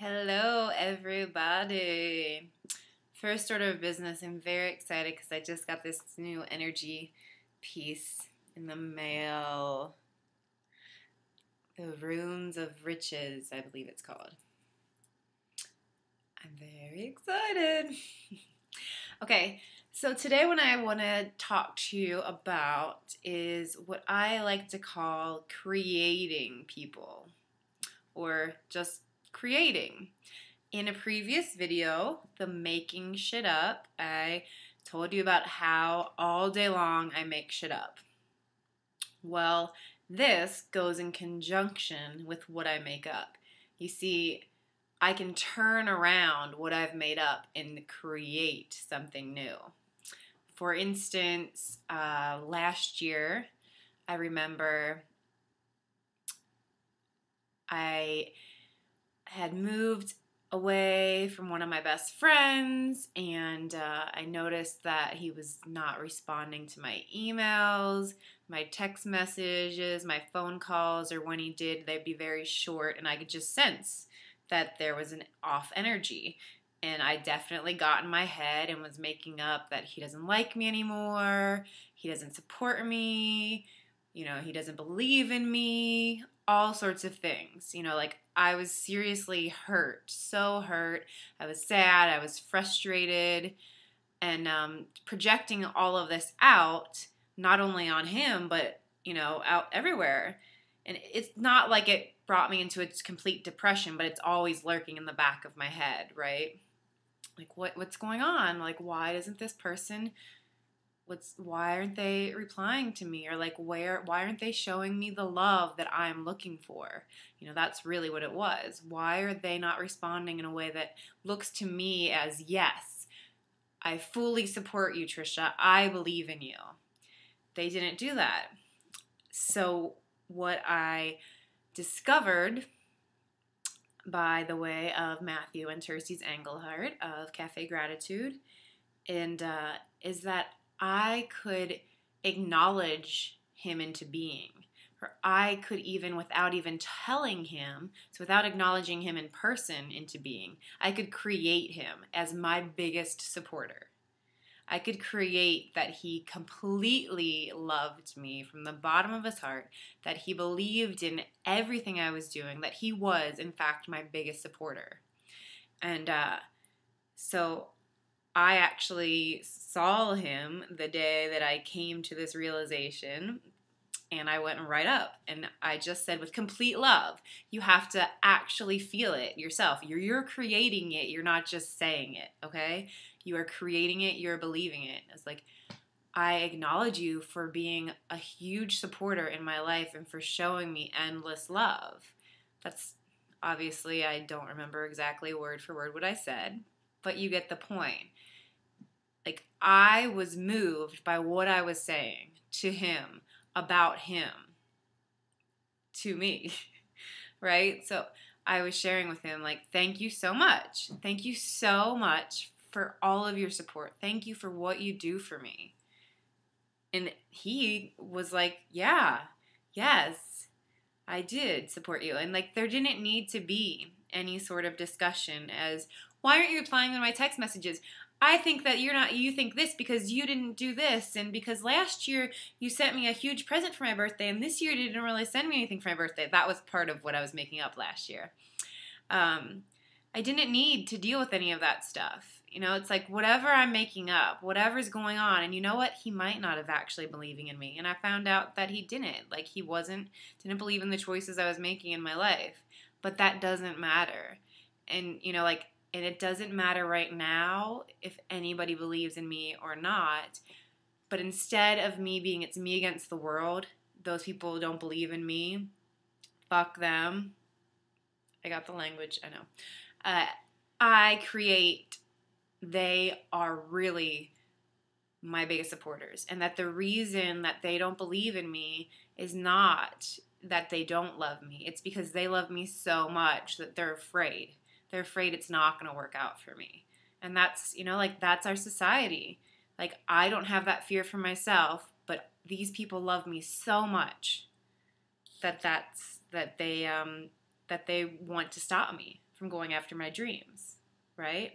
Hello, everybody. First order of business, I'm very excited because I just got this new energy piece in the mail. The Runes of Riches, I believe it's called. I'm very excited. Okay, so today what I want to talk to you about is what I like to call creating people, or just creating. In a previous video, the making shit up, I told you about how all day long I make shit up. Well, this goes in conjunction with what I make up. You see, I can turn around what I've made up and create something new. For instance, last year, I remember I had moved away from one of my best friends, and I noticed that he was not responding to my emails, my text messages, my phone calls, or when he did, they'd be very short, and I could just sense that there was an off energy. And I definitely got in my head and was making up that he doesn't like me anymore, he doesn't support me, he doesn't believe in me, all sorts of things. Like I was seriously hurt, so hurt. I was sad, I was frustrated, and projecting all of this out, not only on him, but, out everywhere. And it's not like it brought me into a complete depression, but it's always lurking in the back of my head, right? Like, what's going on? Like, why doesn't this person... why aren't they replying to me? Or like, why aren't they showing me the love that I'm looking for? That's really what it was. Why are they not responding in a way that looks to me as, yes, I fully support you, Trisha. I believe in you. They didn't do that. So what I discovered, by the way of Matthew and Terces Engelhardt of Cafe Gratitude, and is that I could acknowledge him into being, or I could even, without even telling him, so without acknowledging him in person into being, I could create him as my biggest supporter. I could create that he completely loved me from the bottom of his heart, that he believed in everything I was doing, that he was, in fact, my biggest supporter. And so I actually saw him the day that I came to this realization, and I went right up, and I just said, with complete love, you have to actually feel it yourself. You're creating it. You're not just saying it, okay? You are creating it. You're believing it. It's like, I acknowledge you for being a huge supporter in my life and for showing me endless love. That's obviously, I don't remember exactly word for word what I said, but you get the point. Like, I was moved by what I was saying to him, about him, to me, right? So I was sharing with him, like, thank you so much. Thank you so much for all of your support. Thank you for what you do for me. And he was like, yeah, yes, I did support you. And, like, there didn't need to be any sort of discussion as, why aren't you replying to my text messages? I think that you think this because you didn't do this, and because last year you sent me a huge present for my birthday, and this year you didn't really send me anything for my birthday. That was part of what I was making up last year. I didn't need to deal with any of that stuff. It's like, whatever I'm making up, whatever's going on, and you know what? He might not have actually believing in me, and I found out that he didn't. Like, he didn't believe in the choices I was making in my life, but that doesn't matter. And, and it doesn't matter right now if anybody believes in me or not. But instead of me being it's me against the world, those people don't believe in me, fuck them. I got the language, I know. I create, they are really my biggest supporters. And that the reason that they don't believe in me is not that they don't love me. It's because they love me so much that they're afraid. They're afraid it's not going to work out for me. And that's, that's our society. Like, I don't have that fear for myself, but these people love me so much that they want to stop me from going after my dreams, right?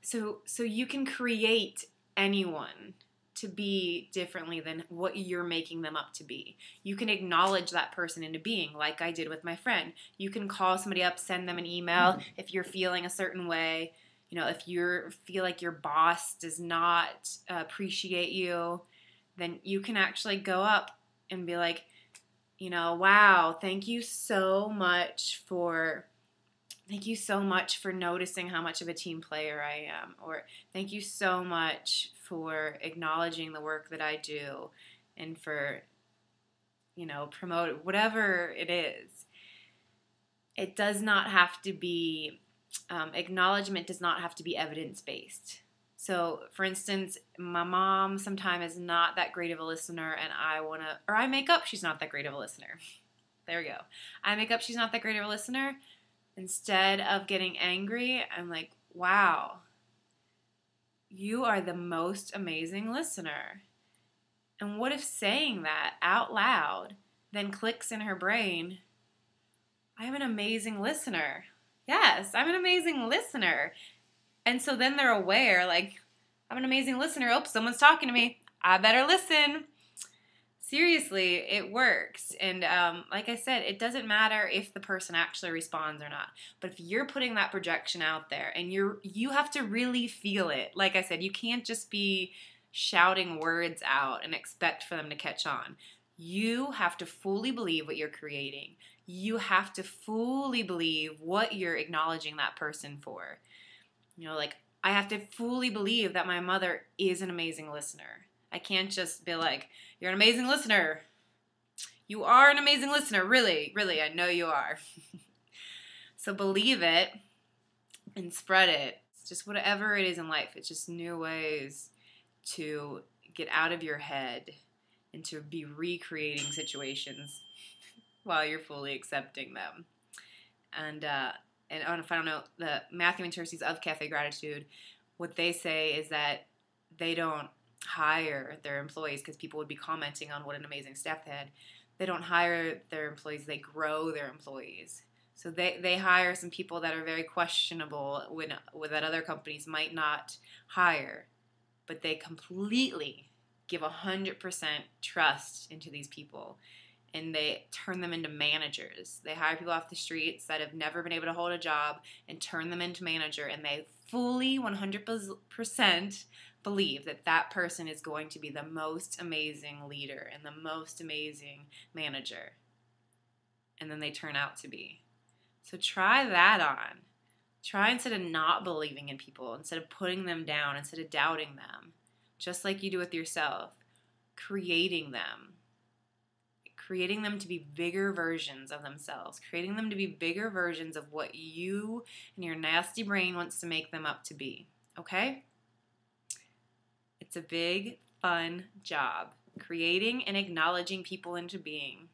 So you can create anyone to be differently than what you're making them up to be. You can acknowledge that person into being, like I did with my friend. You can call somebody up, send them an email if you're feeling a certain way. You know, if you feel like your boss does not appreciate you, then you can actually go up and be like, you know, wow, thank you so much for noticing how much of a team player I am. Or thank you so much for acknowledging the work that I do and for, you know, promote whatever it is. It does not have to be, acknowledgement does not have to be evidence-based. So, for instance, my mom sometimes is not that great of a listener, and I make up she's not that great of a listener. There we go. I make up she's not that great of a listener. Instead of getting angry, I'm like, wow, you are the most amazing listener. And what if saying that out loud then clicks in her brain, I'm an amazing listener. Yes, I'm an amazing listener. And so then they're aware, like, I'm an amazing listener. Oh, someone's talking to me. I better listen. Seriously, it works. And like I said, it doesn't matter if the person actually responds or not. But if you're putting that projection out there and you have to really feel it. Like I said, you can't just be shouting words out and expect for them to catch on. You have to fully believe what you're creating. You have to fully believe what you're acknowledging that person for. You know, like, I have to fully believe that my mother is an amazing listener. I can't just be like, you're an amazing listener. You are an amazing listener. Really, really, I know you are. So believe it and spread it. It's just whatever it is in life. It's just new ways to get out of your head and to be recreating situations while you're fully accepting them. And on a final note, the Matthew and Terces of Cafe Gratitude, what they say is that they don't hire their employees because people would be commenting on what an amazing staff they had. They don't hire their employees, they grow their employees. So they hire some people that are very questionable that other companies might not hire, but they completely give 100% trust into these people, and they turn them into managers. They hire people off the streets that have never been able to hold a job and turn them into manager, and they fully 100% believe that that person is going to be the most amazing leader and the most amazing manager. And then they turn out to be. So try that on. Try, instead of not believing in people, instead of putting them down, instead of doubting them, just like you do with yourself, creating them to be bigger versions of themselves, creating them to be bigger versions of what you and your nasty brain wants to make them up to be. Okay? It's a big, fun job, creating and acknowledging people into being.